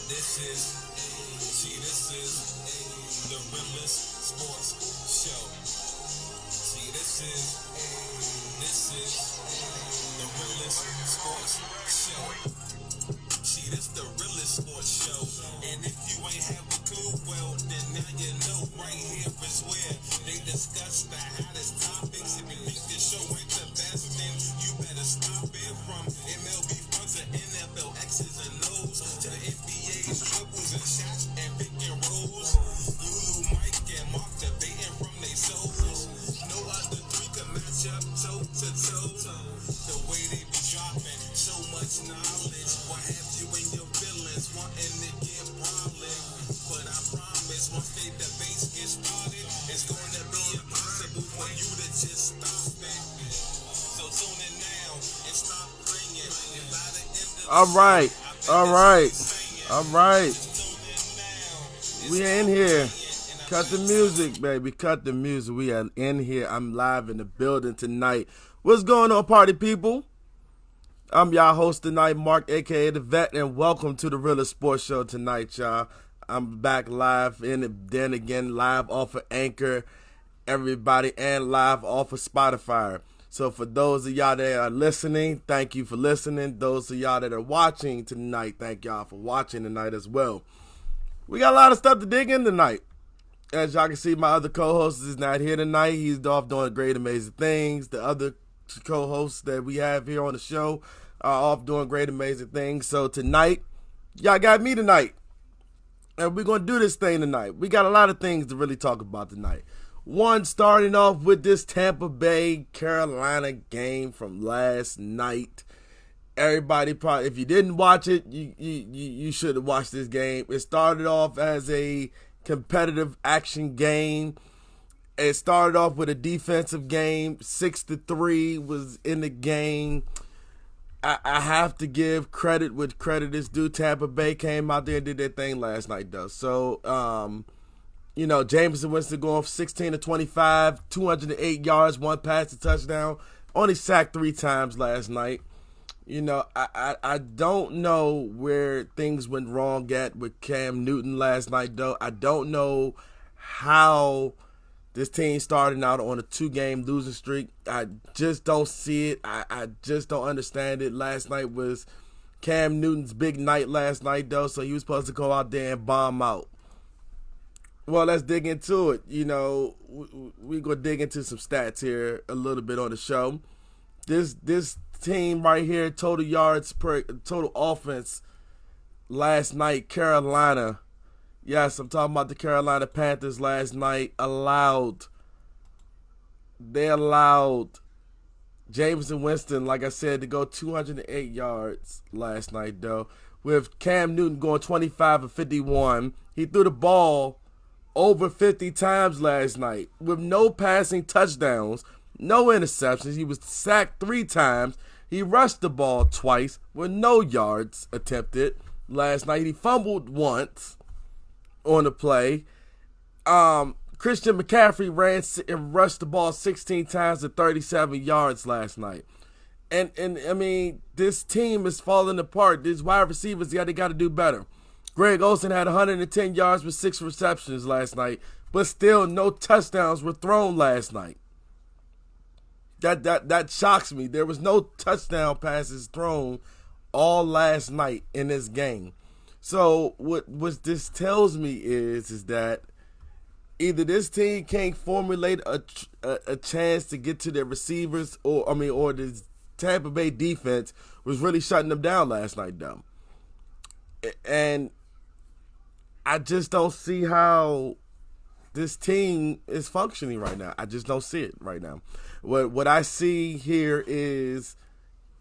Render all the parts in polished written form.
This is the realest sports show. This is the realest sports show. This the realest sports show. And if you ain't have a clue, well, then now you know right here is where they discuss the hottest topics. If you think this show ain't the best, then you better stop it. From MLB funds to NFL X's and O's to the NBA's dribbles and shots and pick and rolls. Lulu, Mike, and Mark debating from their souls. No other three can match up toe to toe. The way they be dropping so much knowledge. What have you in your feelings wanting to get brolic? But I promise once they debates get started, it's gonna be impossible for you to just stop it. So tune in now and stop playing. And by the end of the All right, all right, all right. tune in now. We in here. Cut the music, baby. Cut the music. We are in here. I'm live in the building tonight. What's going on, party people? I'm y'all host tonight, Mark, aka The Vet, and welcome to the Realest Sports Show tonight, y'all. I'm back live in it, then again, live off of Anchor, everybody, and live off of Spotify. So for those of y'all that are listening, thank you for listening. Those of y'all that are watching tonight, thank y'all for watching tonight as well. We got a lot of stuff to dig in tonight. As y'all can see, my other co-host is not here tonight. He's off doing great, amazing things. The other co-hosts that we have here on the show are off doing great, amazing things. So tonight, y'all got me tonight. And we're going to do this thing tonight. We got a lot of things to really talk about tonight. One, starting off with this Tampa Bay Carolina game from last night. Everybody probably, if you didn't watch it, you should have watched this game. It started off as a competitive action game. It started off with a defensive game. 6-3 was in the game. I have to give credit where credit is due. Tampa Bay came out there and did their thing last night, though. So, Jameson Winston going 16-25, 208 yards, one pass to touchdown. Only sacked 3 times last night. I don't know where things went wrong at with Cam Newton last night, though. I don't know how this team started out on a 2-game losing streak. I just don't see it. I just don't understand it. Last night was Cam Newton's big night last night, though, so he was supposed to go out there and bomb out. Well, let's dig into it. We're going to dig into some stats here a little bit on the show. This team right here, total yards per total offense last night, Carolina. Yes, I'm talking about the Carolina Panthers last night. They allowed Jameson Winston, like I said, to go 208 yards last night, though. With Cam Newton going 25-51. He threw the ball over 50 times last night with no passing touchdowns, no interceptions. He was sacked 3 times. He rushed the ball twice with no yards attempted last night. He fumbled once on the play. Christian McCaffrey ran and rushed the ball 16 times to 37 yards last night. And I mean, this team is falling apart. These wide receivers, they got to do better. Greg Olsen had 110 yards with 6 receptions last night, but still no touchdowns were thrown last night. That shocks me. There was no touchdown passes thrown all last night in this game. So what this tells me is that either this team can't formulate a chance to get to their receivers, or the Tampa Bay defense was really shutting them down last night, though. And I just don't see how this team is functioning right now. I just don't see it right now. What I see here is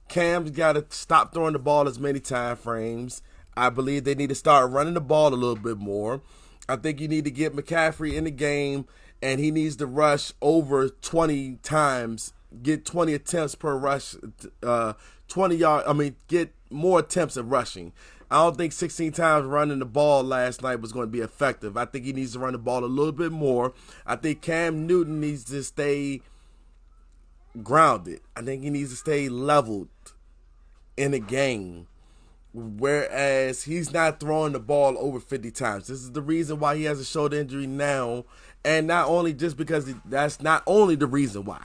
Cam's got to stop throwing the ball as many time frames. I believe they need to start running the ball a little bit more. I think you need to get McCaffrey in the game, and he needs to rush over 20 times, get 20 attempts per rush, 20 yards. Get more attempts at rushing. I don't think 16 times running the ball last night was going to be effective. I think he needs to run the ball a little bit more. I think Cam Newton needs to stay grounded. I think he needs to stay leveled in the game. whereas he's not throwing the ball over 50 times. This is the reason why he has a shoulder injury now, and not only just because that's not only the reason why.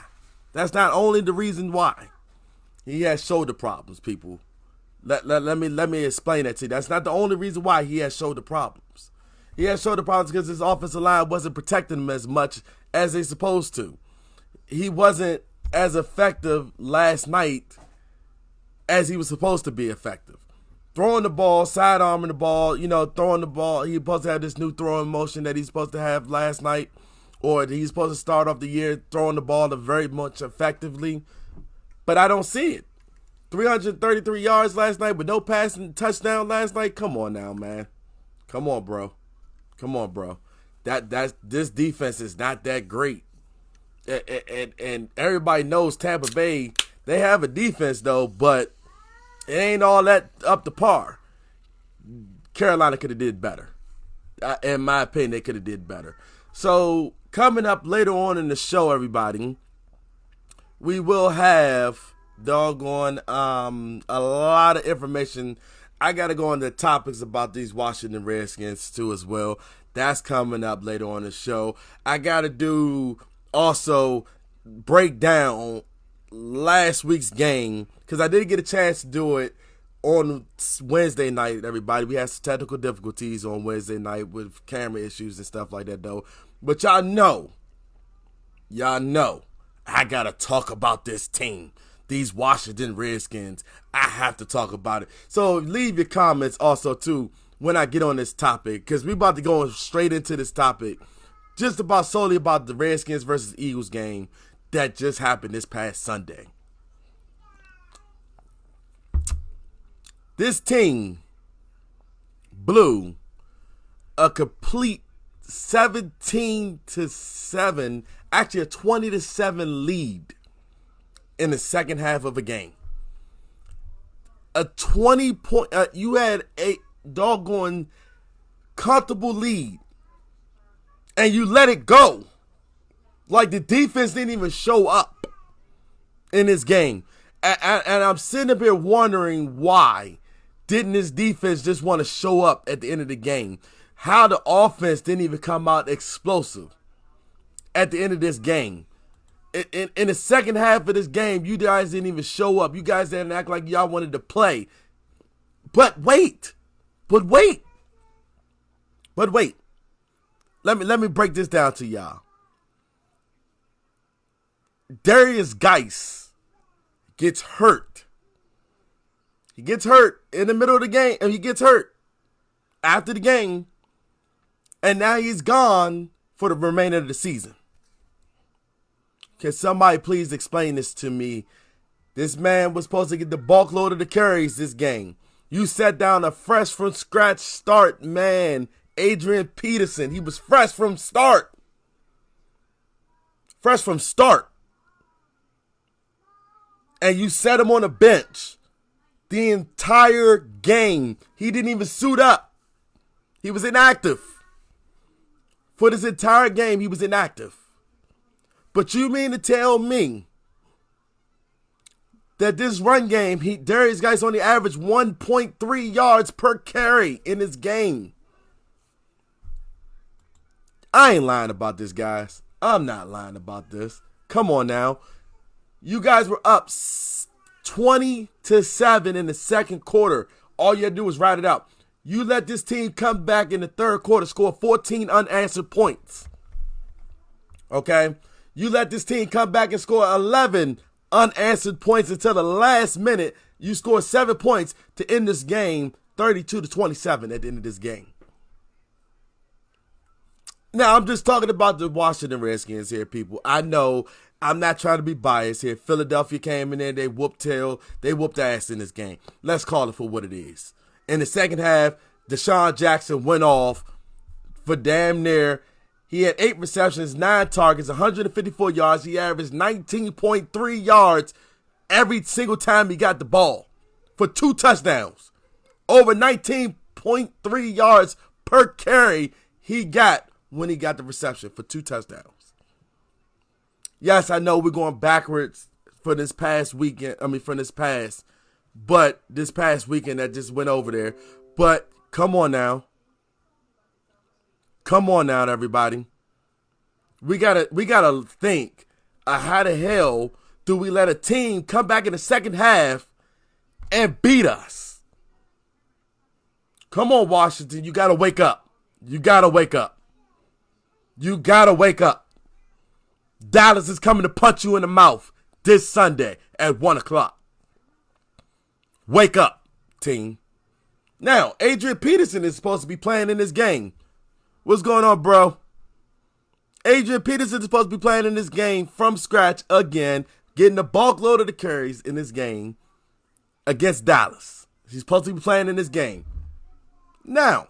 That's not only the reason why. He has shoulder problems, people. Let me explain that to you. That's not the only reason why he has shoulder problems. He has shoulder problems because his offensive line wasn't protecting him as much as they supposed to. He wasn't as effective last night as he was supposed to be effective. Throwing the ball, sidearming the ball, throwing the ball. He's supposed to have this new throwing motion that he's supposed to have last night, or he's supposed to start off the year throwing the ball very much effectively. But I don't see it. 333 yards last night with no passing touchdown last night. Come on now, man. Come on, bro. This defense is not that great. And everybody knows Tampa Bay, they have a defense though, but it ain't all that up to par. Carolina could have did better. In my opinion, they could have did better. So coming up later on in the show, everybody, we will have doggone a lot of information. I got to go into topics about these Washington Redskins too as well. That's coming up later on the show. I got to do also break down last week's game because I didn't get a chance to do it on Wednesday night, everybody. We had some technical difficulties on Wednesday night with camera issues and stuff like that though. But y'all know, I got to talk about this team. These Washington Redskins, I have to talk about it. So leave your comments also too when I get on this topic, because we about to go straight into this topic, just about solely about the Redskins versus Eagles game that just happened this past Sunday. This team blew a complete 17-7, actually a 20-7 lead in the second half of a game. A 20-point, you had a doggone comfortable lead, and you let it go. Like the defense didn't even show up in this game. And I'm sitting up here wondering why didn't this defense just want to show up at the end of the game? How the offense didn't even come out explosive at the end of this game. In the second half of this game, you guys didn't even show up. You guys didn't act like y'all wanted to play. But wait. Let me break this down to y'all. Darius Geis gets hurt. He gets hurt in the middle of the game, and he gets hurt after the game, and now he's gone for the remainder of the season. Can somebody please explain this to me? This man was supposed to get the bulk load of the carries this game. You set down a fresh from scratch start man, Adrian Peterson. He was fresh from start. And you set him on the bench the entire game. He didn't even suit up. He was inactive. For this entire game, he was inactive. But you mean to tell me that this run game, Darius Geis only averaged 1.3 yards per carry in this game? I ain't lying about this, guys. I'm not lying about this. Come on now. You guys were up 20-7 in the second quarter. All you had to do was ride it out. You let this team come back in the third quarter, score 14 unanswered points. Okay? You let this team come back and score 11 unanswered points until the last minute. You score 7 points to end this game 32-27 at the end of this game. Now, I'm just talking about the Washington Redskins here, people. I know I'm not trying to be biased here. Philadelphia came in there, they whooped ass in this game. Let's call it for what it is. In the second half, Deshaun Jackson went off for damn near. He had 8 receptions, 9 targets, 154 yards. He averaged 19.3 yards every single time he got the ball for 2 touchdowns. Over 19.3 yards per carry he got when he got the reception for 2 touchdowns. Yes, I know we're going backwards for this past weekend. From this past but this past weekend that just went over there. But come on now. Come on now, everybody. We gotta think, how the hell do we let a team come back in the second half and beat us? Come on, Washington. You gotta wake up. You gotta wake up. You gotta wake up. Dallas is coming to punch you in the mouth this Sunday at 1 o'clock. Wake up, team. Now, Adrian Peterson is supposed to be playing in this game. What's going on, bro? Adrian Peterson is supposed to be playing in this game from scratch again, getting a bulk load of the carries in this game against Dallas. He's supposed to be playing in this game. Now,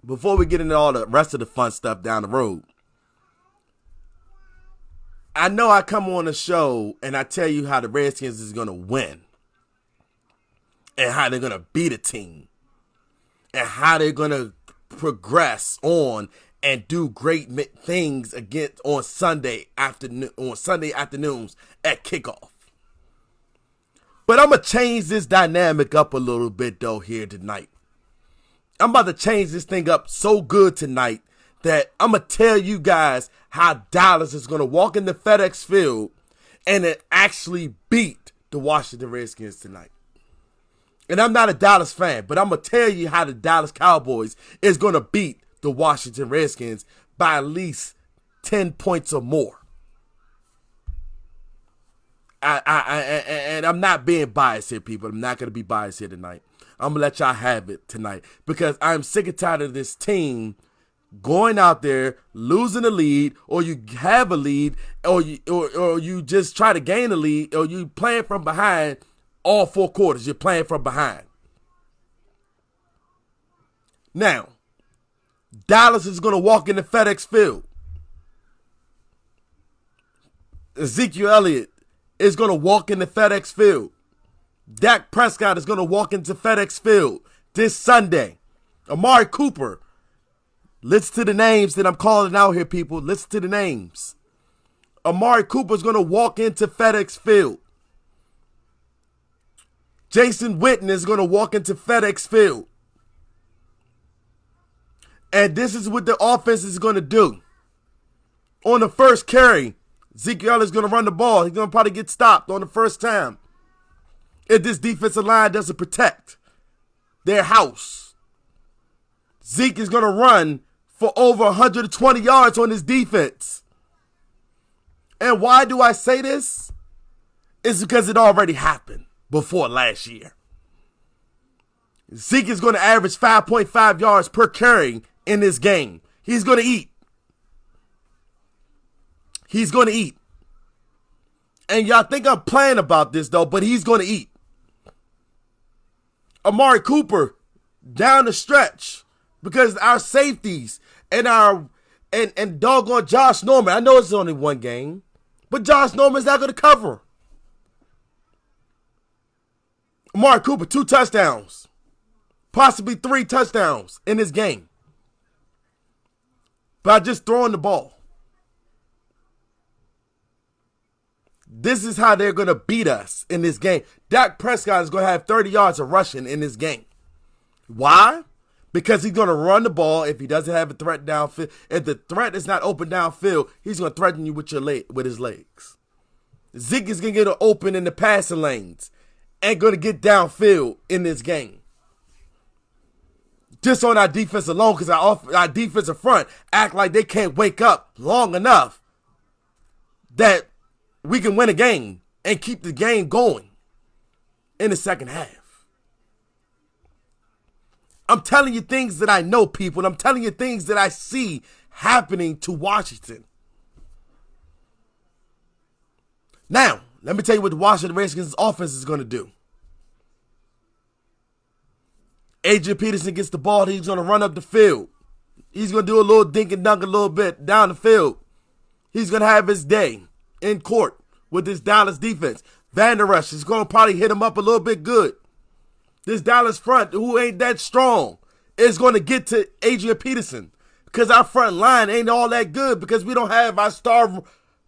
before we get into all the rest of the fun stuff down the road, I know I come on the show and I tell you how the Redskins is going to win and how they're going to beat a team and how they're going to progress on and do great things against on Sunday afternoons at kickoff. But I'm going to change this dynamic up a little bit though here tonight. I'm about to change this thing up so good tonight that I'm going to tell you guys how Dallas is going to walk in the FedEx Field and then actually beat the Washington Redskins tonight. And I'm not a Dallas fan, but I'm going to tell you how the Dallas Cowboys is going to beat the Washington Redskins by at least 10 points or more. And I'm not being biased here, people. I'm not going to be biased here tonight. I'm going to let y'all have it tonight because I'm sick and tired of this team going out there, losing a lead, or you have a lead, or you just try to gain a lead, or you playing from behind all 4 quarters. You're playing from behind. Now, Dallas is going to walk in the FedEx Field. Ezekiel Elliott is going to walk in the FedEx Field. Dak Prescott is going to walk into FedEx Field this Sunday. Amari Cooper. Listen to the names that I'm calling out here, people. Listen to the names. Amari Cooper is going to walk into FedEx Field. Jason Witten is going to walk into FedEx Field. And this is what the offense is going to do. On the first carry, Ezekiel is going to run the ball. He's going to probably get stopped on the first time if this defensive line doesn't protect their house. Zeke is going to run for over 120 yards on his defense. And why do I say this? It's because it already happened before last year. Zeke is going to average 5.5 yards per carry in this game. He's going to eat. He's going to eat. And y'all think I'm playing about this, though, but he's going to eat. Amari Cooper down the stretch because our safeties and and doggone Josh Norman. I know it's only one game, but Josh Norman's not going to cover. Amari Cooper, 2 touchdowns. Possibly 3 touchdowns in this game. By just throwing the ball. This is how they're going to beat us in this game. Dak Prescott is going to have 30 yards of rushing in this game. Why? Because he's going to run the ball if he doesn't have a threat downfield. If the threat is not open downfield, he's going to threaten you with with his legs. Zeke is going to get open in the passing lanes and going to get downfield in this game. Just on our defense alone, because our defensive front act like they can't wake up long enough that we can win a game and keep the game going in the second half. I'm telling you things that I know, people. I'm telling you things that I see happening to Washington. Now, let me tell you what the Washington Redskins offense is going to do. Adrian Peterson gets the ball. He's going to run up the field. He's going to do a little dink and dunk a little bit down the field. He's going to have his day in court with this Dallas defense. Van Der Esch is going to probably hit him up a little bit good. This Dallas front, who ain't that strong, is going to get to Adrian Peterson because our front line ain't all that good because we don't have our star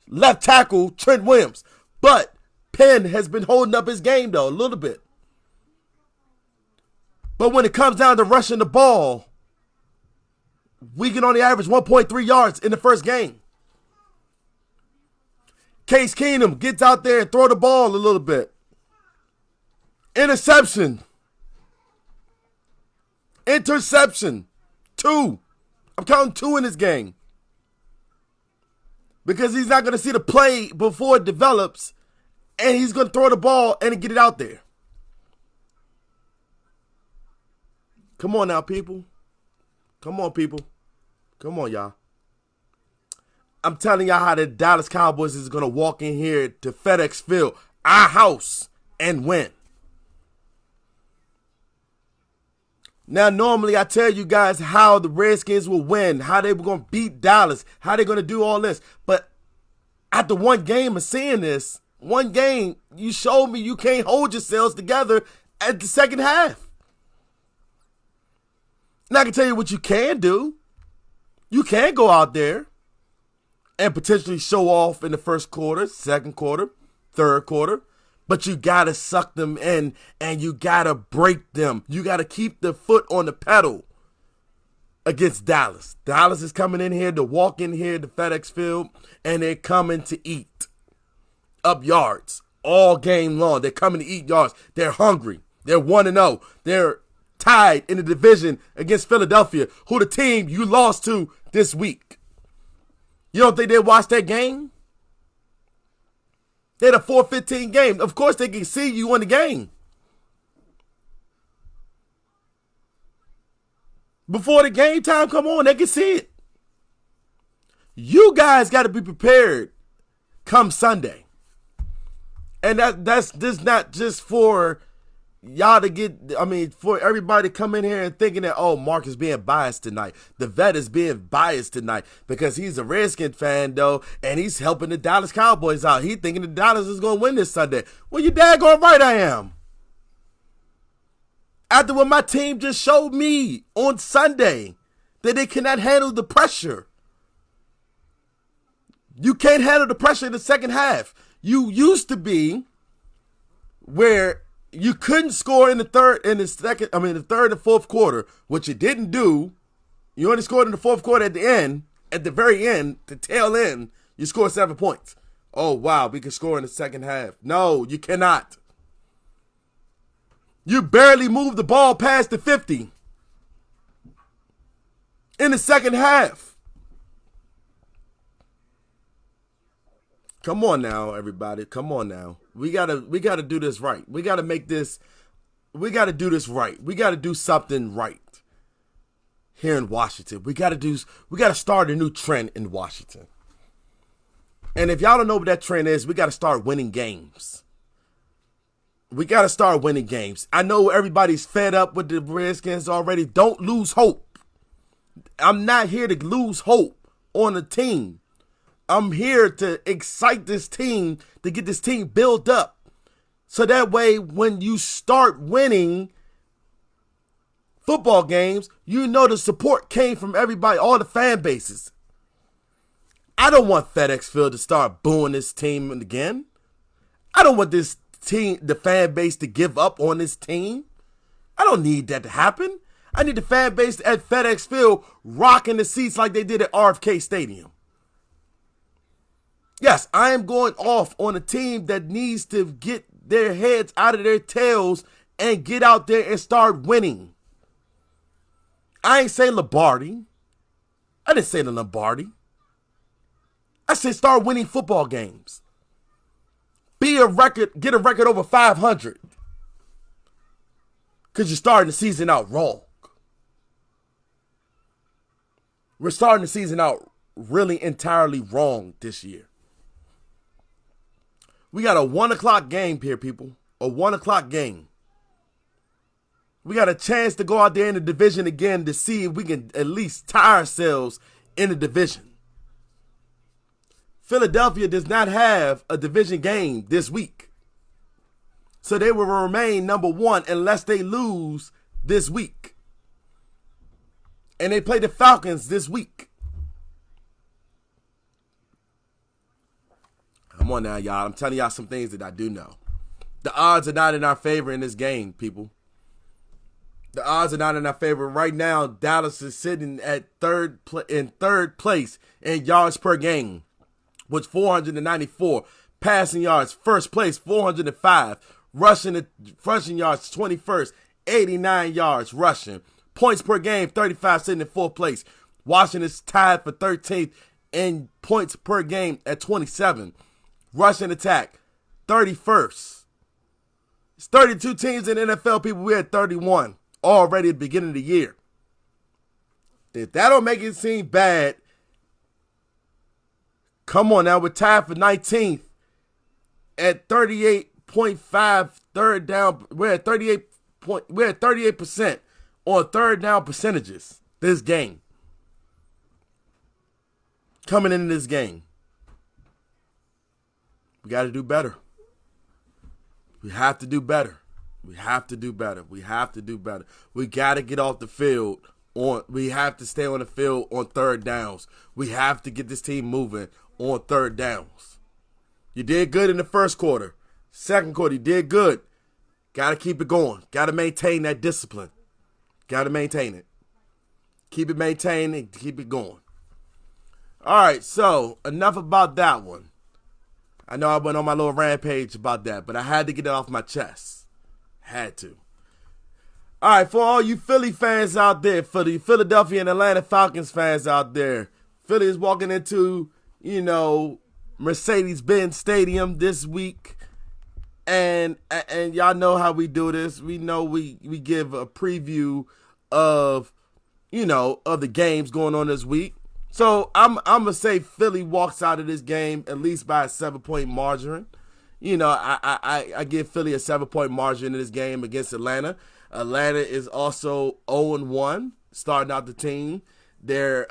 left tackle, Trent Williams. But Penn has been holding up his game, though, a little bit. But when it comes down to rushing the ball, we can only average 1.3 yards in the first game. Case Keenum gets out there and throw the ball a little bit. Interception. 2. I'm counting 2 in this game. Because he's not going to see the play before it develops. And he's going to throw the ball and get it out there. Come on now, people. Come on, people. Come on, y'all. I'm telling y'all how the Dallas Cowboys is going to walk in here to FedEx Field, our house, and win. Now, normally I tell you guys how the Redskins will win, how they were going to beat Dallas, how they're going to do all this. But after one game of seeing this, one game, you showed me you can't hold yourselves together at the second half. And I can tell you what you can do. You can go out there and potentially show off in the first quarter, second quarter, third quarter. But you got to suck them in and you got to break them. You got to keep the foot on the pedal against Dallas. Dallas is coming in here to walk in here to FedEx Field, and they're coming to eat up yards all game long. They're coming to eat yards. They're hungry. They're 1-0. They're tied in the division against Philadelphia, who the team you lost to this week. You don't think they watched that game? They had a 4-15 game. Of course they can see you in the game. Before the game time come on, they can see it. You guys got to be prepared come Sunday. And that's just not just for y'all to get, for everybody to come in here and thinking that, oh, Mark is being biased tonight. The vet is being biased tonight because he's a Redskin fan, though, and he's helping the Dallas Cowboys out. He's thinking the Dallas is going to win this Sunday. Well, you daggone right I am. After what my team just showed me on Sunday, that they cannot handle the pressure. You can't handle the pressure in the second half. You used to be where you couldn't score in the third and fourth quarter, which you didn't do. You only scored in the fourth quarter at the end, at the very end, the tail end, you scored 7 points. Oh, wow, we can score in the second half. No, you cannot. You barely moved the ball past the 50 in the second half. Come on now, everybody. Come on now. We gotta do this right. We gotta do this right. We gotta do something right here in Washington. We gotta start a new trend in Washington. And if y'all don't know what that trend is, we gotta start winning games. We gotta start winning games. I know everybody's fed up with the Redskins already. Don't lose hope. I'm not here to lose hope on the team. I'm here to excite this team, to get this team built up. So that way, when you start winning football games, you know the support came from everybody, all the fan bases. I don't want FedEx Field to start booing this team again. I don't want this team, the fan base, to give up on this team. I don't need that to happen. I need the fan base at FedEx Field rocking the seats like they did at RFK Stadium. Yes, I am going off on a team that needs to get their heads out of their tails and get out there and start winning. I ain't say Lombardi. I didn't say the Lombardi. I said start winning football games. Get a record over 500. Because you're starting the season out wrong. We're starting the season out really entirely wrong this year. We got a 1 o'clock game here, people. A 1 o'clock game. We got a chance to go out there in the division again to see if we can at least tie ourselves in the division. Philadelphia does not have a division game this week. So they will remain number one unless they lose this week. And they play the Falcons this week. Come Come on now, y'all. I'm telling y'all some things that I do know. The odds are not in our favor in this game, people. The odds are not in our favor. Right now, Dallas is sitting at third place in yards per game, with 494. Passing yards, first place, 405. Rushing yards, 21st, 89 yards rushing. Points per game, 35, sitting in fourth place. Washington's tied for 13th in points per game at 27. Rushing attack, 31st. It's 32 teams in the NFL, people. We're at 31 already at the beginning of the year. If that don't make it seem bad, come on now. We're tied for 19th at 38.5 third down. We're at 38% on third down percentages this game. Coming into this game. We got to do better. We have to do better. We have to do better. We have to do better. We got to get off the field. We have to stay on the field on third downs. We have to get this team moving on third downs. You did good in the first quarter. Second quarter, you did good. Got to keep it going. Got to maintain that discipline. Got to maintain it. Keep it maintained and keep it going. All right, so enough about that one. I know I went on my little rampage about that, but I had to get it off my chest. Had to. All right, for all you Philly fans out there, for the Philadelphia and Atlanta Falcons fans out there, Philly is walking into, Mercedes-Benz Stadium this week. And y'all know how we do this. We know we give a preview of, of the games going on this week. So I'm gonna say Philly walks out of this game at least by a 7-point margin. I give Philly a 7-point margin in this game against Atlanta. Atlanta is also 0-1 starting out the team. Their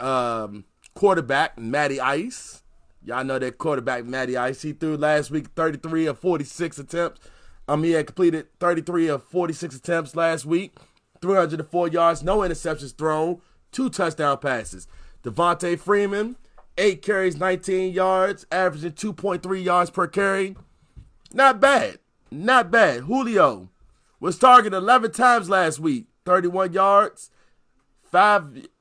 quarterback, Matty Ice. Y'all know that quarterback, Matty Ice. He threw last week 33 of 46 attempts. He had completed 33 of 46 attempts last week. 304 yards, no interceptions thrown, 2 touchdown passes. Devontae Freeman, 8 carries, 19 yards, averaging 2.3 yards per carry. Not bad. Not bad. Julio was targeted 11 times last week, 31 yards.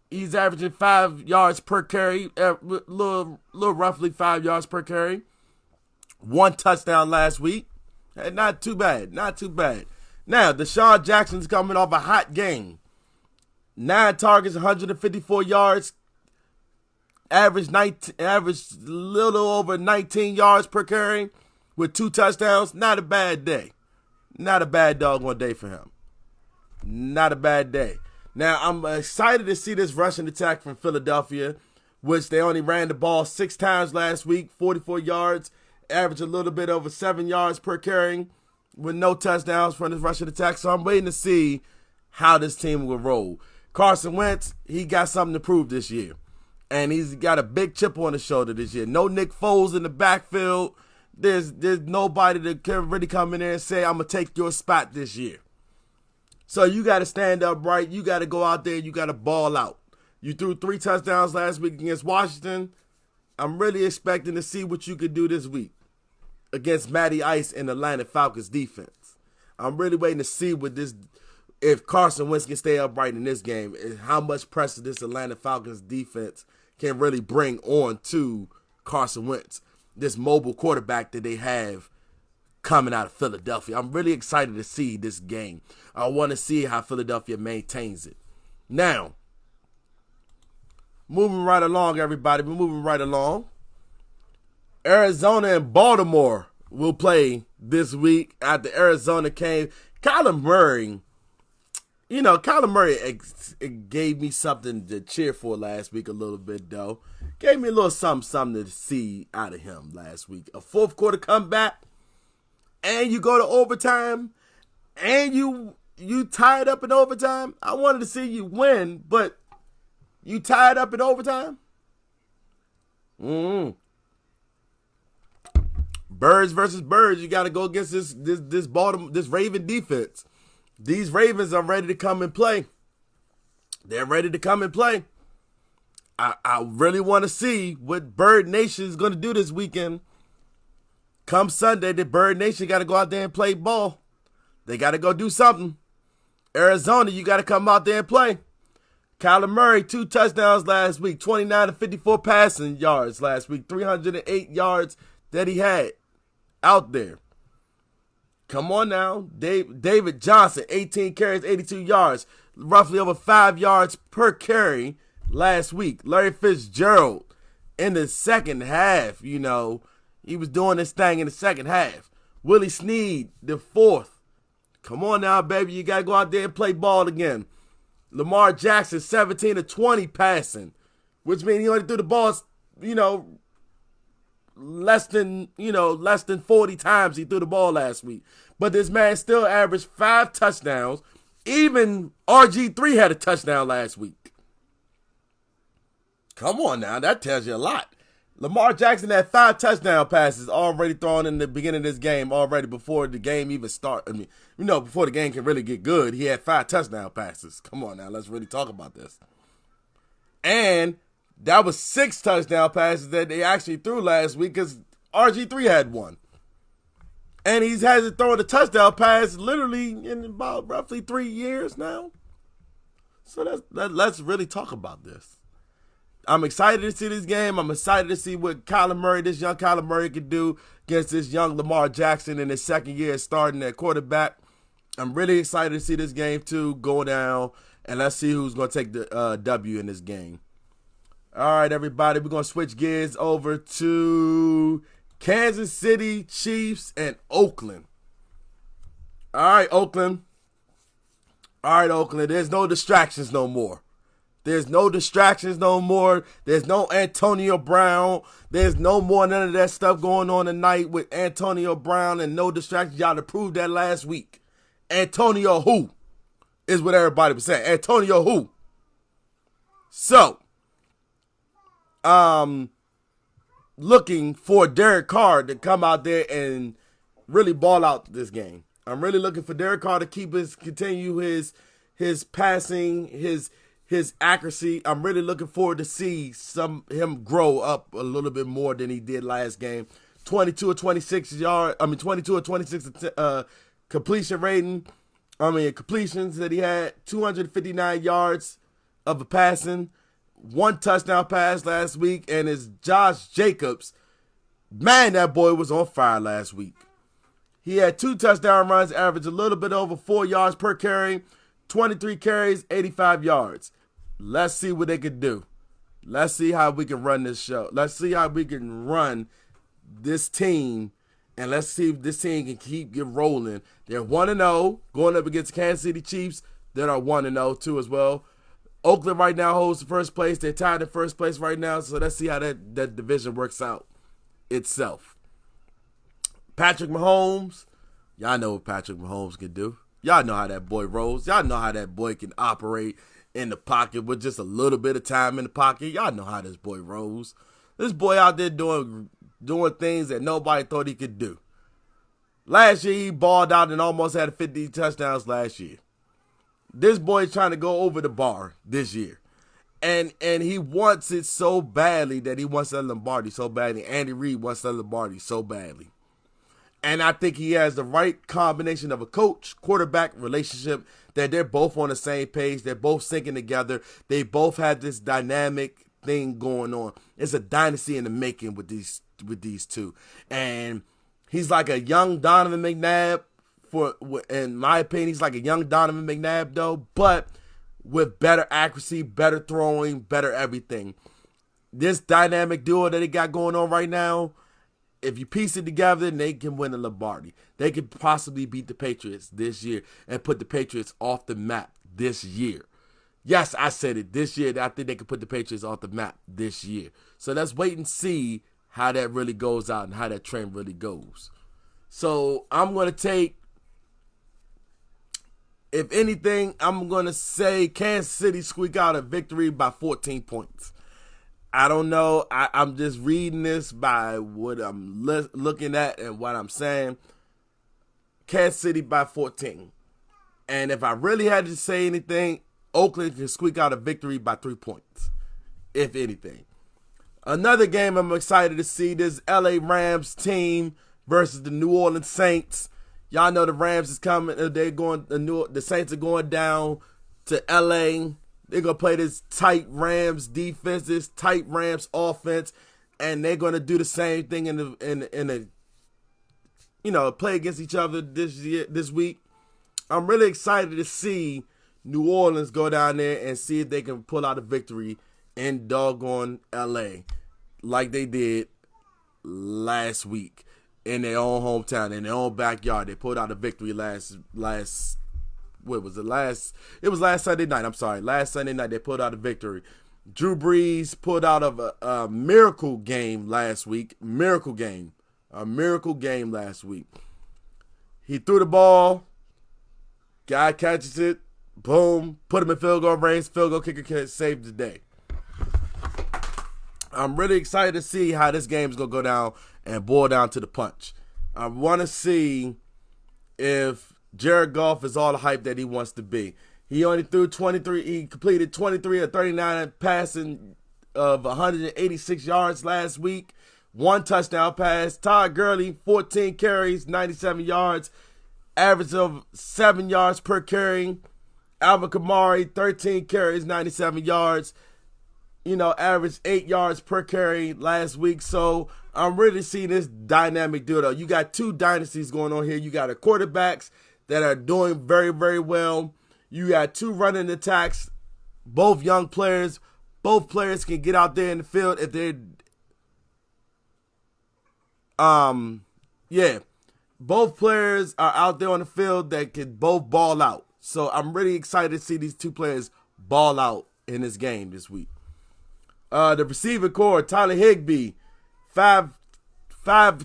He's averaging 5 yards per carry, little roughly 5 yards per carry. 1 touchdown last week. Not too bad. Not too bad. Now, Deshaun Jackson's coming off a hot game. 9 targets, 154 yards. Average a little over 19 yards per carry with 2 touchdowns. Not a bad day. Not a bad doggone day for him. Not a bad day. Now, I'm excited to see this rushing attack from Philadelphia, which they only ran the ball 6 times last week, 44 yards, average a little bit over 7 yards per carry with no touchdowns from this rushing attack. So I'm waiting to see how this team will roll. Carson Wentz, he got something to prove this year. And he's got a big chip on his shoulder this year. No Nick Foles in the backfield. There's nobody that can really come in there and say, I'm going to take your spot this year. So you got to stand up right. You got to go out there. You got to ball out. You threw 3 touchdowns last week against Washington. I'm really expecting to see what you could do this week against Matty Ice and the Atlanta Falcons defense. I'm really waiting to see if Carson Wentz can stay upright in this game and how much pressure this Atlanta Falcons defense can really bring on to Carson Wentz, this mobile quarterback that they have coming out of Philadelphia. I'm really excited to see this game. I want to see how Philadelphia maintains it. Now, moving right along, everybody. We're moving right along. Arizona and Baltimore will play this week after Arizona came. Kyler Murray gave me something to cheer for last week a little bit, though. Gave me a little something to see out of him last week. A fourth quarter comeback, and you go to overtime, and you tied up in overtime. I wanted to see you win, but you tied up in overtime? Birds versus birds. You got to go against this Raven defense. These Ravens are ready to come and play. They're ready to come and play. I really want to see what Bird Nation is going to do this weekend come Sunday, the Bird Nation got to go out there and play ball. They got to go do something. Arizona, you got to come out there and play. Kyler Murray, 2 touchdowns last week, 29 to 54 passing yards last week, 308 yards that he had out there. Come on now. David Johnson, 18 carries, 82 yards, roughly over 5 yards per carry last week. Larry Fitzgerald, in the second half, he was doing this thing in the second half. Willie Snead, the 4th. Come on now, baby. You got to go out there and play ball again. Lamar Jackson, 17 to 20 passing, which means he only threw the balls, less than 40 times he threw the ball last week. But this man still averaged 5 touchdowns. Even RG3 had a touchdown last week. Come on now, that tells you a lot. Lamar Jackson had 5 touchdown passes already thrown in the beginning of this game already before the game even started. Before the game can really get good, he had 5 touchdown passes. Come on now, let's really talk about this. And that was 6 touchdown passes that they actually threw last week because RG3 had 1. And he hasn't thrown a touchdown pass literally in about roughly 3 years now. So let's really talk about this. I'm excited to see this game. I'm excited to see what this young Kyler Murray can do against this young Lamar Jackson in his second year starting at quarterback. I'm really excited to see this game too go down, and let's see who's going to take the W in this game. All right, everybody, we're going to switch gears over to Kansas City Chiefs and Oakland. All right, Oakland. There's no distractions no more. There's no distractions no more. There's no Antonio Brown. There's no more none of that stuff going on tonight with Antonio Brown and no distractions. Y'all to prove that last week. Antonio who? Is what everybody was saying. Antonio who? So, looking for Derek Carr to come out there and really ball out this game. I'm really looking for Derek Carr to continue his passing, his accuracy. I'm really looking forward to see him grow up a little bit more than he did last game. 22 or 26 completion rating. Completions that he had, 259 yards of a passing, 1 touchdown pass last week, and it's Josh Jacobs. Man, that boy was on fire last week. He had 2 touchdown runs, averaged a little bit over 4 yards per carry, 23 carries, 85 yards. Let's see what they can do. Let's see how we can run this show. Let's see how we can run this team, and let's see if this team can keep rolling. They're 1-0, going up against Kansas City Chiefs that are 1-0 too as well. Oakland right now holds the first place. They're tied in first place right now, so let's see how that division works out itself. Patrick Mahomes, y'all know what Patrick Mahomes can do. Y'all know how that boy rolls. Y'all know how that boy can operate in the pocket with just a little bit of time in the pocket. Y'all know how this boy rolls. This boy out there doing things that nobody thought he could do. Last year, he balled out and almost had 50 touchdowns last year. This boy is trying to go over the bar this year. And he wants it so badly that he wants that Lombardi so badly. Andy Reid wants that Lombardi so badly. And I think he has the right combination of a coach-quarterback relationship that they're both on the same page. They're both syncing together. They both have this dynamic thing going on. It's a dynasty in the making with these two. And he's like a young Donovan McNabb. In my opinion, he's like a young Donovan McNabb, though, but with better accuracy, better throwing, better everything. This dynamic duo that they got going on right now, if you piece it together, they can win the Lombardi. They could possibly beat the Patriots this year and put the Patriots off the map this year. Yes, I said it this year. I think they could put the Patriots off the map this year. So let's wait and see how that really goes out and how that trend really goes. So I'm going to take, if anything, I'm going to say Kansas City squeak out a victory by 14 points. I don't know. I'm just reading this by what I'm looking at and what I'm saying. Kansas City by 14. And if I really had to say anything, Oakland can squeak out a victory by 3 points, if anything. Another game I'm excited to see, this LA Rams team versus the New Orleans Saints. Y'all know the Rams is coming. The Saints are going down to LA. They're gonna play this tight Rams defense, this tight Rams offense, and they're gonna do the same thing in the play against each other this week. I'm really excited to see New Orleans go down there and see if they can pull out a victory in doggone LA like they did last week in their own hometown, in their own backyard. They pulled out a victory last what was it? It was last Sunday night. I'm sorry. Last Sunday night they pulled out a victory. Drew Brees pulled out of a miracle game last week. A miracle game last week. He threw the ball. Guy catches it. Boom. Put him in field goal range. Field goal kicker saved the day. I'm really excited to see how this game is going to go down and boil down to the punch. I want to see if Jared Goff is all the hype that he wants to be. He only threw 23. He completed 23 of 39 passing of 186 yards last week. 1 touchdown pass. Todd Gurley, 14 carries, 97 yards. Average of 7 yards per carry. Alvin Kamara, 13 carries, 97 yards. Average 8 yards per carry last week. So I'm really seeing this dynamic duo. You got two dynasties going on here. You got the quarterbacks that are doing very, very well. You got two running attacks, both young players. Both players can get out there in the field if they're both players are out there on the field that can both ball out. So I'm really excited to see these two players ball out in this game this week. The receiver core, Tyler Higbee, five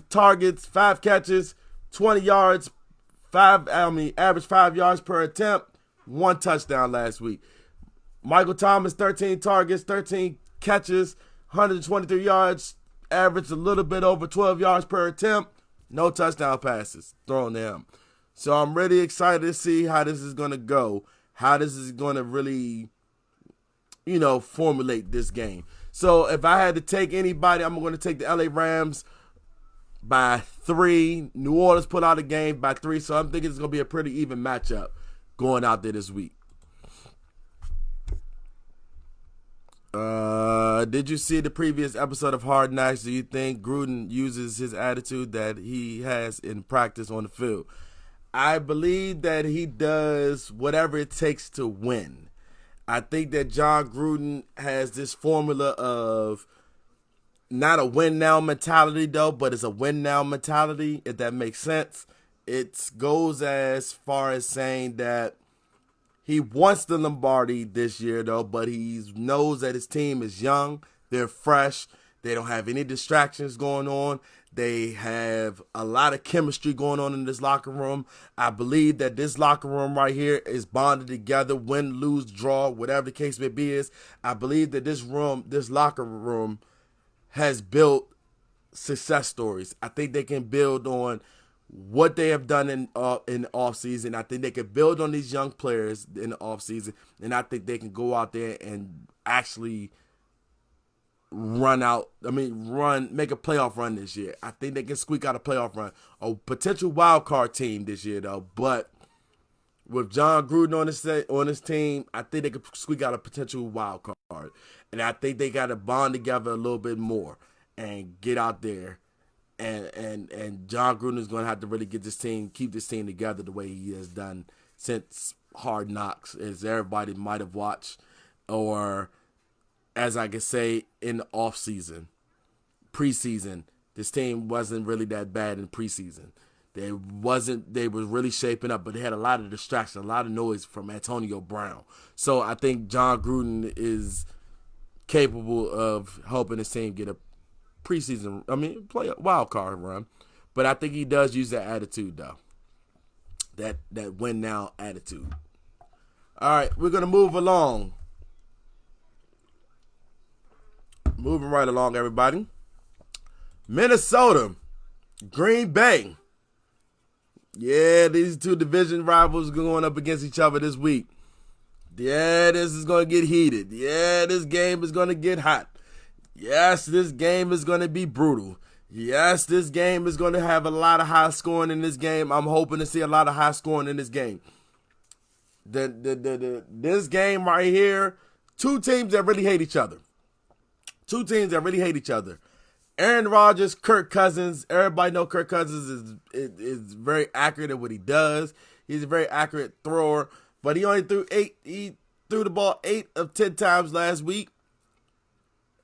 targets, 5 catches, 20 yards, average 5 yards per attempt, 1 touchdown last week. Michael Thomas, 13 targets, 13 catches, 123 yards, average a little bit over 12 yards per attempt, no touchdown passes thrown to him. So I'm really excited to see how this is going to go, how this is going to really, formulate this game. So if I had to take anybody, I'm going to take the LA Rams by 3. New Orleans put out a game by 3, so I'm thinking it's going to be a pretty even matchup going out there this week. Did you see the previous episode of Hard Knocks? Do you think Gruden uses his attitude that he has in practice on the field? I believe that he does whatever it takes to win. I think that John Gruden has this formula of not a win now mentality though, but it's a win now mentality, if that makes sense. It goes as far as saying that he wants the Lombardi this year though, but he knows that his team is young, they're fresh, they don't have any distractions going on. They have a lot of chemistry going on in this locker room. I believe that this locker room right here is bonded together, win, lose, draw, whatever the case may be is. I believe that this locker room has built success stories. I think they can build on what they have done in the offseason. I think they can build on these young players in the offseason, and I think they can go out there and actually make a playoff run this year. I think they can squeak out a playoff run. A potential wild card team this year, though. But with John Gruden on his team, I think they could squeak out a potential wild card. And I think they got to bond together a little bit more and get out there. And John Gruden is going to have to really keep this team together the way he has done since Hard Knocks, as everybody might have watched, or as I could say, in the offseason, preseason, this team wasn't really that bad in preseason. They were really shaping up, but they had a lot of distraction, a lot of noise from Antonio Brown. So I think John Gruden is capable of helping his team get a play a wild card run. But I think he does use that attitude, though. That win now attitude. All right, we're going to move along. Moving right along, everybody. Minnesota, Green Bay. Yeah, these two division rivals going up against each other this week. Yeah, this is going to get heated. Yeah, this game is going to get hot. Yes, this game is going to be brutal. Yes, this game is going to have a lot of high scoring in this game. I'm hoping to see a lot of high scoring in this game. This game right here, two teams that really hate each other. Two teams that really hate each other. Aaron Rodgers, Kirk Cousins. Everybody know Kirk Cousins is very accurate at what he does. He's a very accurate thrower, but he only threw the ball 8 of 10 times last week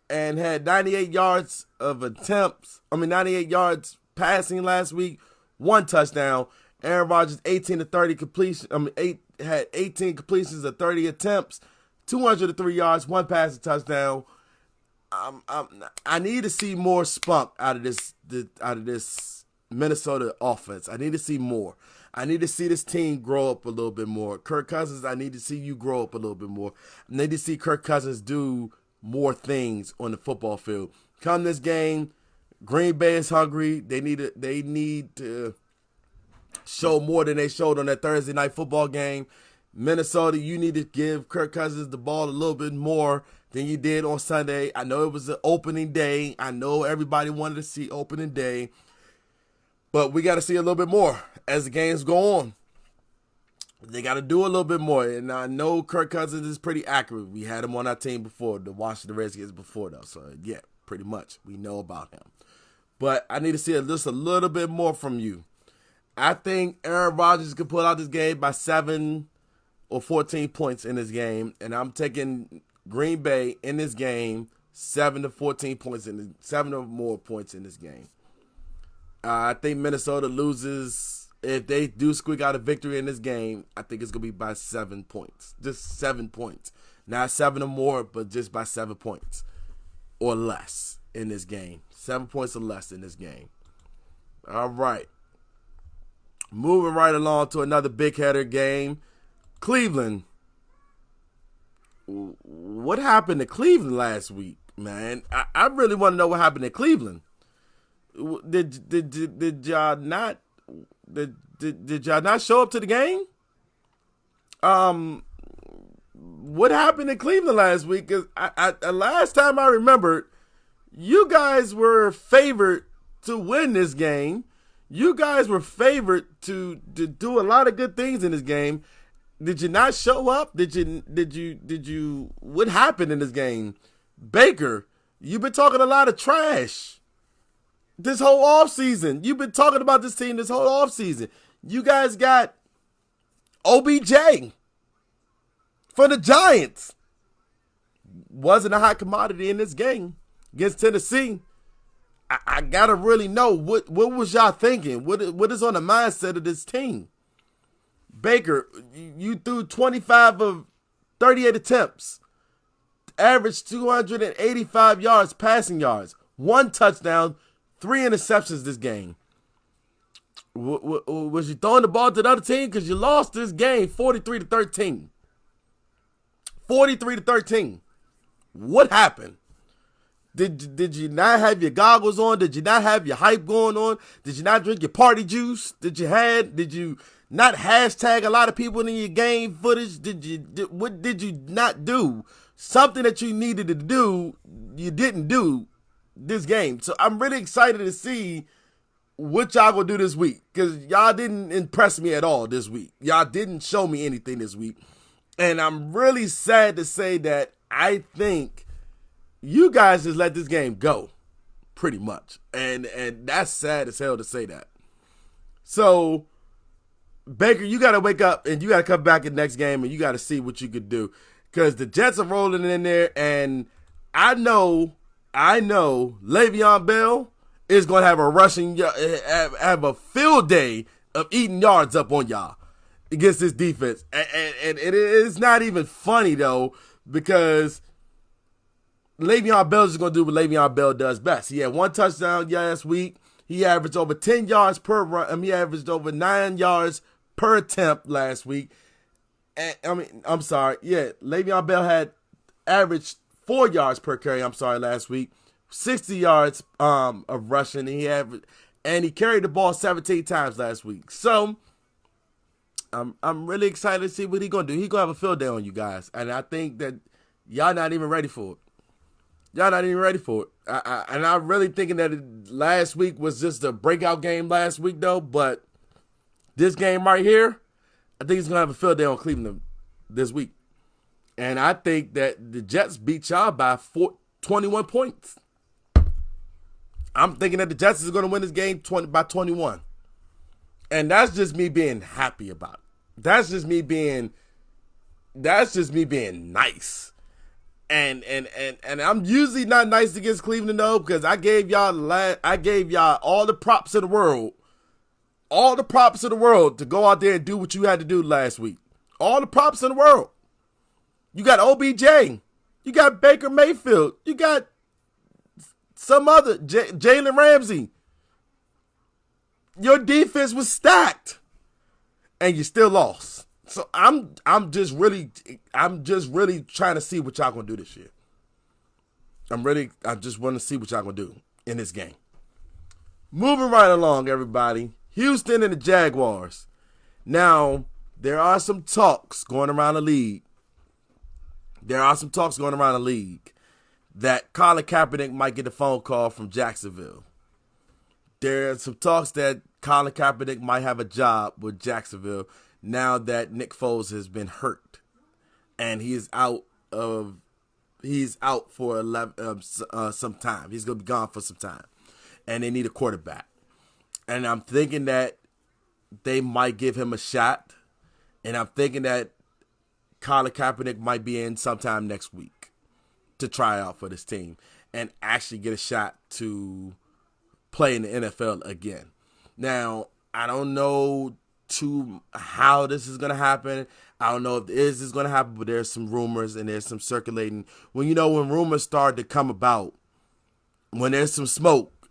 and had 98 yards of attempts. 98 yards passing last week, 1 touchdown. Aaron Rodgers 18 to 30 completion. Had 18 completions of 30 attempts, 203 yards, 1 passing touchdown. I need to see more spunk out of this Minnesota offense. I need to see more. I need to see this team grow up a little bit more. Kirk Cousins, I need to see you grow up a little bit more. I need to see Kirk Cousins do more things on the football field. Come this game, Green Bay is hungry. They need to show more than they showed on that Thursday night football game. Minnesota, you need to give Kirk Cousins the ball a little bit more than you did on Sunday. I know it was the opening day. I know everybody wanted to see opening day. But we got to see a little bit more as the games go on. They got to do a little bit more. And I know Kirk Cousins is pretty accurate. We had him on our team before, the Washington Redskins before, though. So, yeah, pretty much. We know about him. But I need to see just a little bit more from you. I think Aaron Rodgers could pull out this game by 7 or 14 points in this game. And I'm taking Green Bay in this game 7 to 14 points, 7 or more points in this game. I think Minnesota loses. If they do squeak out a victory in this game, I think it's going to be by 7 points. Just 7 points. Not 7 or more, but just by 7 points or less in this game. 7 points or less in this game. All right. Moving right along to another big header game. Cleveland. What happened to Cleveland last week, man? I really want to know what happened to Cleveland. Did y'all not did y'all not show up to the game? What happened in Cleveland last week? Cause last time I remembered, you guys were favored to win this game. You guys were favored to do a lot of good things in this game. Did you not show up? Did you what happened in this game? Baker, you've been talking a lot of trash this whole offseason. You've been talking about this team this whole offseason. You guys got OBJ for the Giants. Wasn't a hot commodity in this game against Tennessee. I gotta really know what was y'all thinking? What is on the mindset of this team? Baker, you threw 25 of 38 attempts, averaged 285 yards passing yards, 1 touchdown, 3 interceptions this game. Was you throwing the ball to the other team? Because you lost this game 43-13. 43-13. What happened? Did you not have your goggles on? Did you not have your hype going on? Did you not drink your party juice? Did you not hashtag a lot of people in your game footage? What did you not do? Something that you needed to do, you didn't do this game. So I'm really excited to see what y'all gonna do this week, because y'all didn't impress me at all this week. Y'all didn't show me anything this week. And I'm really sad to say that I think you guys just let this game go, pretty much. And that's sad as hell to say that. So, Baker, you got to wake up and you got to come back in the next game and you got to see what you could do. Because the Jets are rolling in there, and I know Le'Veon Bell is going to have have a field day of eating yards up on y'all against this defense. And it is not even funny, though, because Le'Veon Bell is going to do what Le'Veon Bell does best. He had 1 touchdown last week. He averaged over 10 yards per run. He averaged over 9 yards per attempt last week. And, I'm sorry. Yeah, Le'Veon Bell had averaged 4 yards per carry, last week. 60 yards of rushing. And he carried the ball 17 times last week. So, I'm really excited to see what he's going to do. He's going to have a field day on you guys. And I think that y'all not even ready for it. Y'all not even ready for it. And I'm really thinking that last week was just a breakout game last week, though. But this game right here, I think he's going to have a field day on Cleveland this week. And I think that the Jets beat y'all by 21 points. I'm thinking that the Jets is going to win this game by 21. And that's just me being happy about it. That's just me being nice. And I'm usually not nice against Cleveland though, because I gave y'all all the props in the world. All the props in the world to go out there and do what you had to do last week. All the props in the world. You got OBJ. You got Baker Mayfield. You got some other Jalen Ramsey. Your defense was stacked, and you still lost. So I'm just really trying to see what y'all gonna do this year. I just want to see what y'all gonna do in this game. Moving right along, everybody. Houston and the Jaguars. Now, there are some talks going around the league. That Colin Kaepernick might get a phone call from Jacksonville. There are some talks that Colin Kaepernick might have a job with Jacksonville now that Nick Foles has been hurt and he's out for some time. He's going to be gone for some time, and they need a quarterback. And I'm thinking that they might give him a shot, and I'm thinking that Colin Kaepernick might be in sometime next week to try out for this team and actually get a shot to play in the NFL again. Now, I don't know how this is going to happen. I don't know if this is going to happen, but there's some rumors and there's some circulating. When rumors start to come about, when there's some smoke,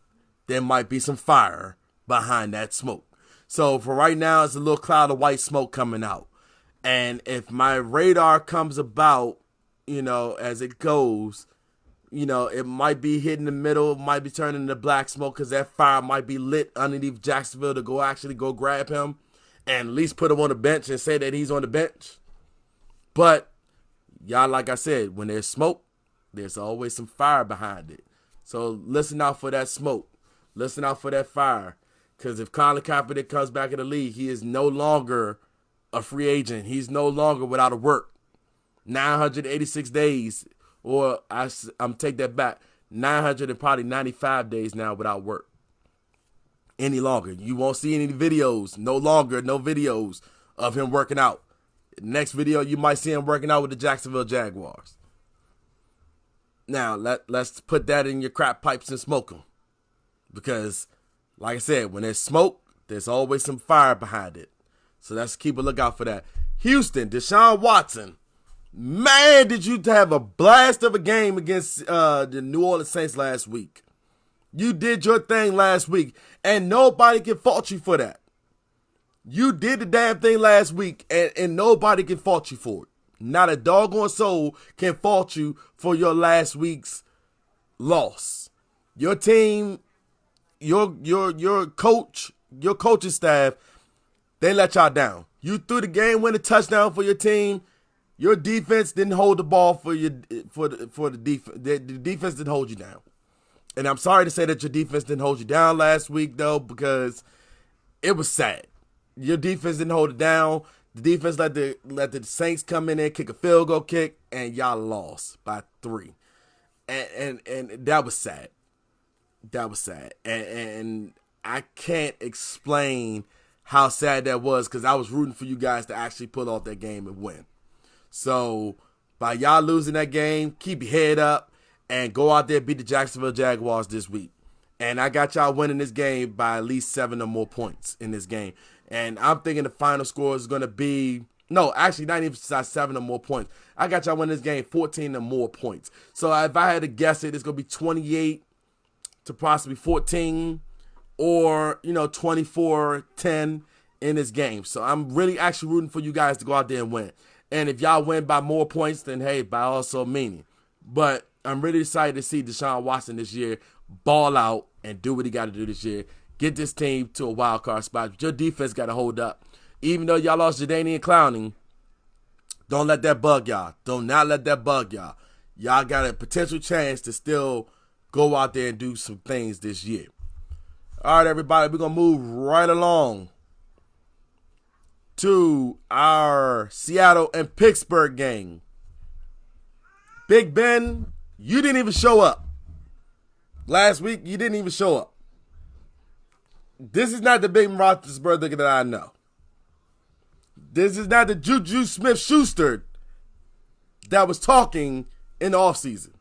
there might be some fire behind that smoke. So for right now, it's a little cloud of white smoke coming out. And if my radar comes about, as it goes, it might be hitting the middle, it might be turning to black smoke because that fire might be lit underneath Jacksonville to go grab him and at least put him on the bench and say that he's on the bench. But y'all, like I said, when there's smoke, there's always some fire behind it. So listen out for that smoke. Listen out for that fire. Because if Colin Kaepernick comes back in the league, he is no longer a free agent. He's no longer without a work. 986 days, or I'm take that back, 995 days now without work. Any longer. You won't see any videos. No videos of him working out. Next video, you might see him working out with the Jacksonville Jaguars. Now, let's put that in your crap pipes and smoke them. Because, like I said, when there's smoke, there's always some fire behind it. So let's keep a lookout for that. Houston, Deshaun Watson. Man, did you have a blast of a game against the New Orleans Saints last week. You did your thing last week, and nobody can fault you for that. You did the damn thing last week, and nobody can fault you for it. Not a doggone soul can fault you for your last week's loss. Your team, your coach, your coaching staff, they let y'all down. You threw the game-winning touchdown for your team. Your defense didn't hold the ball for the defense. The defense didn't hold you down. And I'm sorry to say that your defense didn't hold you down last week, though, because it was sad. Your defense didn't hold it down. The defense let the Saints come in there, kick a field goal kick, and y'all lost by 3. And that was sad. That was sad. And I can't explain how sad that was because I was rooting for you guys to actually pull off that game and win. So by y'all losing that game, keep your head up and go out there and beat the Jacksonville Jaguars this week. And I got y'all winning this game by at least 7 or more points in this game. And I'm thinking the final score is going to be, no, actually not even 7 or more points. I got y'all winning this game 14 or more points. So if I had to guess it, it's going to be 28 to possibly 14 or, 24-10 in this game. So I'm really actually rooting for you guys to go out there and win. And if y'all win by more points, then hey, by also meaning. But I'm really excited to see Deshaun Watson this year ball out and do what he got to do this year. Get this team to a wild card spot. But your defense got to hold up. Even though y'all lost Jadeveon Clowney, don't let that bug y'all. Do not let that bug y'all. y'all got a potential chance to still go out there and do some things this year. All right, everybody, we're going to move right along to our Seattle and Pittsburgh game. Big Ben, you didn't even show up. Last week, you didn't even show up. This is not the big Roethlisberger that I know. This is not the Juju Smith-Schuster that was talking in the offseason.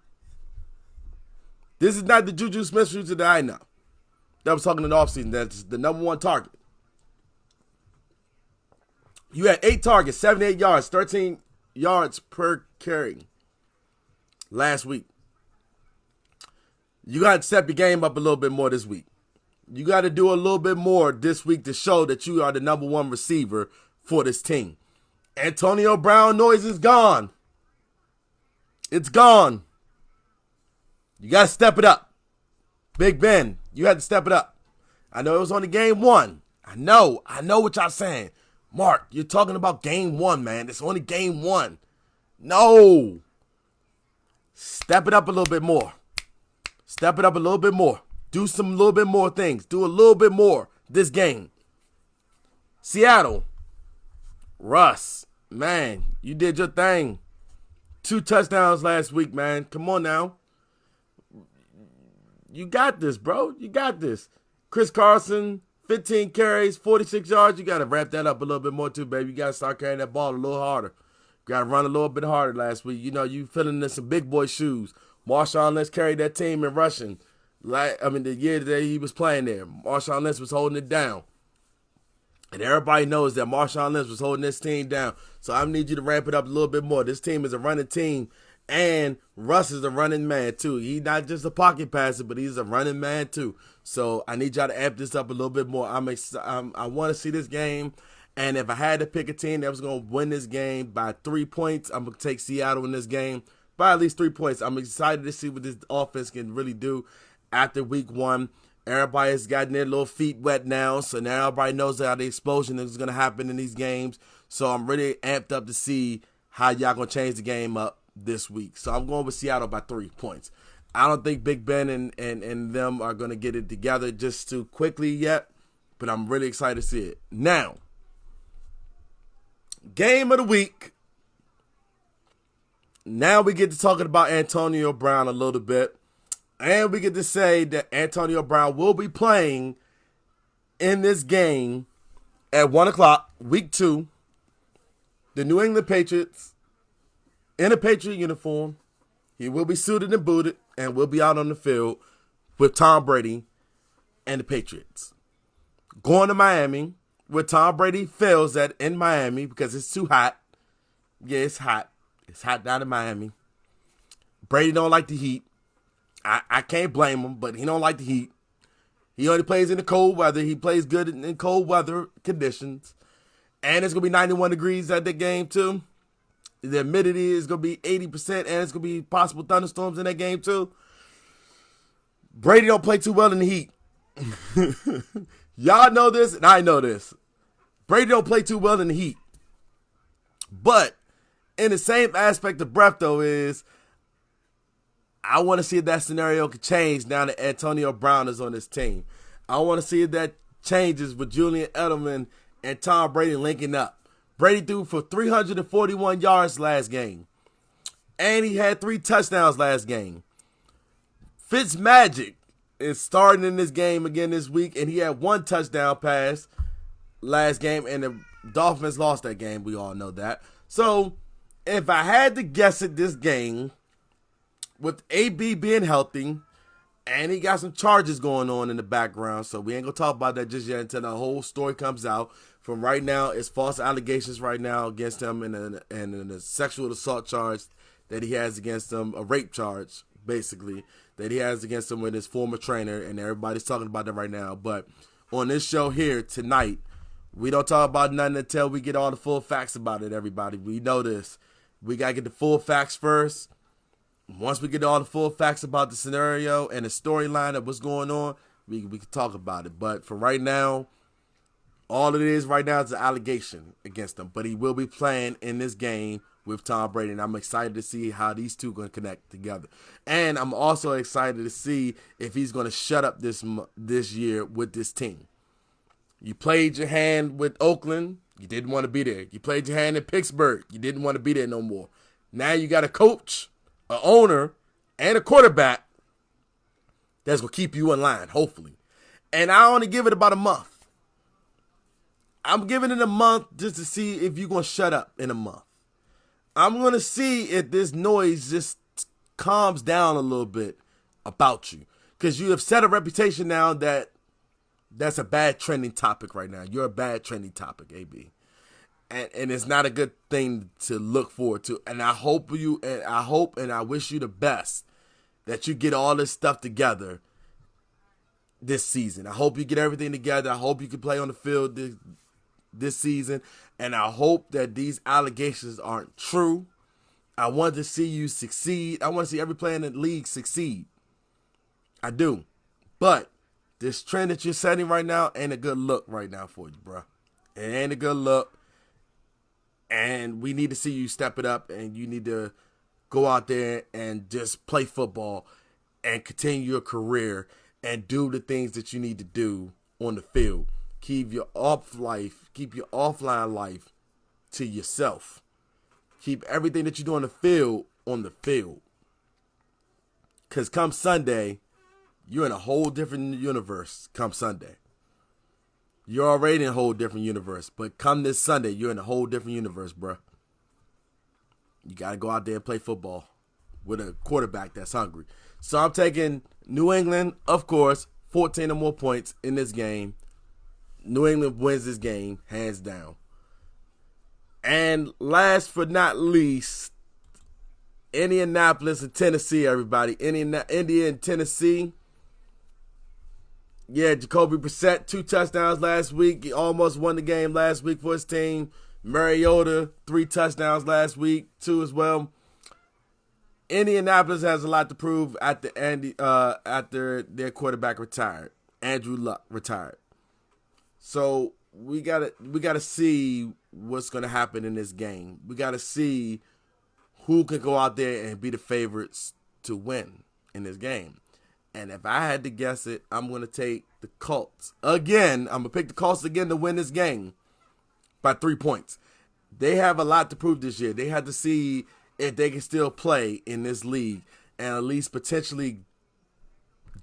This is not the Juju Smith-Schuster that I know that was talking in the offseason. That's the number one target. You had 8 targets, 78 yards, 13 yards per carry last week. You got to step your game up a little bit more this week. You got to do a little bit more this week to show that you are the number one receiver for this team. Antonio Brown noise is gone. It's gone. You got to step it up. Big Ben, you had to step it up. I know it was only game 1. I know what y'all saying. Mark, you're talking about game 1, man. It's only game 1. No. Step it up a little bit more. Step it up a little bit more. Do some little bit more things. Do a little bit more this game. Seattle. Russ, man, you did your thing. 2 touchdowns last week, man. Come on now. You got this, bro. You got this. Chris Carson, 15 carries, 46 yards. You got to wrap that up a little bit more too, baby. You got to start carrying that ball a little harder. Got to run a little bit harder last week. You know, you filling in some big boy shoes. Marshawn Lynch carried that team in rushing. The year that he was playing there, Marshawn Lynch was holding it down. And everybody knows that Marshawn Lynch was holding this team down. So I need you to ramp it up a little bit more. This team is a running team, and Russ is a running man too. He's not just a pocket passer, but he's a running man too. So I need y'all to amp this up a little bit more. I want to see this game. And if I had to pick a team that was going to win this game by 3 points, I'm going to take Seattle in this game by at least 3 points. I'm excited to see what this offense can really do after week 1. Everybody has gotten their little feet wet now, so now everybody knows how the explosion is going to happen in these games. So I'm really amped up to see how y'all going to change the game up this week. So I'm going with Seattle by 3 points. I don't think Big Ben and them are going to get it together just too quickly yet, but I'm really excited to see it. Now, game of the week. Now we get to talking about Antonio Brown a little bit. And we get to say that Antonio Brown will be playing in this game at 1 o'clock, week 2. The New England Patriots in a Patriot uniform. He will be suited and booted and will be out on the field with Tom Brady and the Patriots. Going to Miami, where Tom Brady fails at in Miami because it's too hot. Yeah, it's hot. It's hot down in Miami. Brady don't like the heat. I can't blame him, but he don't like the heat. He only plays in the cold weather. He plays good in cold weather conditions. And it's going to be 91 degrees at the game, too. The humidity is going to be 80%, and it's going to be possible thunderstorms in that game, too. Brady don't play too well in the heat. Y'all know this, and I know this. Brady don't play too well in the heat. But in the same aspect of breath, though, is I want to see if that scenario could change now that Antonio Brown is on this team. I want to see if that changes with Julian Edelman and Tom Brady linking up. Brady threw for 341 yards last game. And he had 3 touchdowns last game. Fitzmagic is starting in this game again this week, and he had 1 touchdown pass last game, and the Dolphins lost that game. We all know that. So, if I had to guess at this game, with AB being healthy, and he got some charges going on in the background, so we ain't going to talk about that just yet until the whole story comes out. From right now, it's false allegations right now against him and a sexual assault charge that he has against him, a rape charge, basically, that he has against him with his former trainer, and everybody's talking about that right now. But on this show here tonight, we don't talk about nothing until we get all the full facts about it, everybody. We know this. We got to get the full facts first. Once we get all the full facts about the scenario and the storyline of what's going on, we can talk about it. But for right now, all it is right now is an allegation against him. But he will be playing in this game with Tom Brady, and I'm excited to see how these two going to connect together. And I'm also excited to see if he's going to shut up this year with this team. You played your hand with Oakland. You didn't want to be there. You played your hand in Pittsburgh. You didn't want to be there no more. Now you got a coach, an owner, and a quarterback that's going to keep you in line, hopefully. And I only give it about a month. I'm giving it a month just to see if you're going to shut up in a month. I'm going to see if this noise just calms down a little bit about you. Because you have set a reputation now that's a bad trending topic right now. You're a bad trending topic, AB. And it's not a good thing to look forward to. And I hope and I wish you the best that you get all this stuff together this season. I hope you get everything together. I hope you can play on the field this season. And I hope that these allegations aren't true. I want to see you succeed. I want to see every player in the league succeed. I do. But this trend that you're setting right now ain't a good look right now for you, bro. It ain't a good look. And we need to see you step it up, and you need to go out there and just play football and continue your career and do the things that you need to do on the field. Keep your offline life to yourself. Keep everything that you do on the field on the field. Because come Sunday, you're in a whole different universe come Sunday. You're already in a whole different universe. But come this Sunday, you're in a whole different universe, bro. You got to go out there and play football with a quarterback that's hungry. So I'm taking New England, of course, 14 or more points in this game. New England wins this game, hands down. And last but not least, Indianapolis and Tennessee, everybody. India and Tennessee. Yeah, Jacoby Brissett, 2 touchdowns last week. He almost won the game last week for his team. Mariota, 3 touchdowns last week, 2 as well. Indianapolis has a lot to prove after their quarterback retired. Andrew Luck retired. So we gotta see what's gonna happen in this game. We gotta see who can go out there and be the favorites to win in this game. And if I had to guess it, I'm going to take the Colts. Again, I'm going to pick the Colts again to win this game by 3 points. They have a lot to prove this year. They have to see if they can still play in this league and at least potentially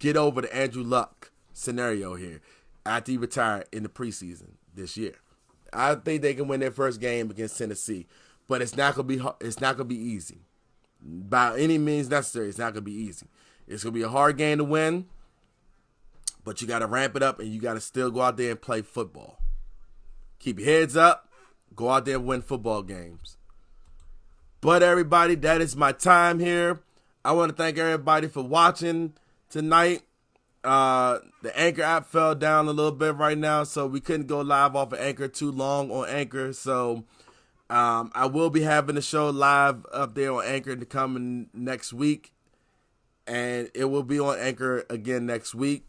get over the Andrew Luck scenario here after he retired in the preseason this year. I think they can win their first game against Tennessee, but it's not going to be easy. By any means necessary, it's not going to be easy. It's going to be a hard game to win, but you got to ramp it up and you got to still go out there and play football. Keep your heads up. Go out there and win football games. But everybody, that is my time here. I want to thank everybody for watching tonight. The Anchor app fell down a little bit right now, so we couldn't go live off of Anchor too long on Anchor. So I will be having the show live up there on Anchor to come next week. And it will be on Anchor again next week.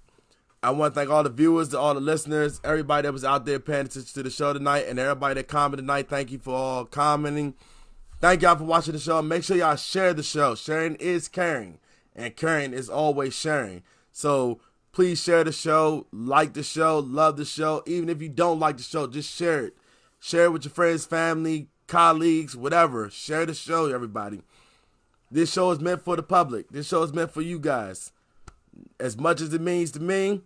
I want to thank all the viewers, all the listeners, everybody that was out there paying attention to the show tonight, and everybody that commented tonight. Thank you for all commenting. Thank y'all for watching the show. Make sure y'all share the show. Sharing is caring, and caring is always sharing. So please share the show, like the show, love the show. Even if you don't like the show, just share it. Share it with your friends, family, colleagues, whatever. Share the show, everybody. This show is meant for the public. This show is meant for you guys. As much as it means to me,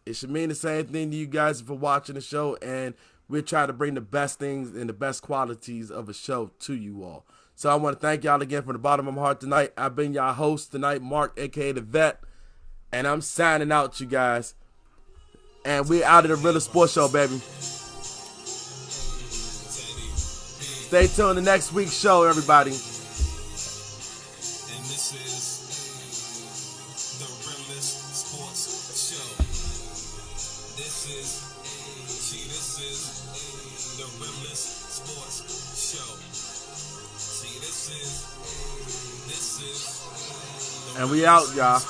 it should mean the same thing to you guys for watching the show. And we're trying to bring the best things and the best qualities of a show to you all. So I want to thank y'all again from the bottom of my heart tonight. I've been y'all host tonight, Mark, a.k.a. The Vet. And I'm signing out, you guys. And we're out of the Realest Sports Show, baby. Stay tuned to next week's show, everybody. And we out, y'all.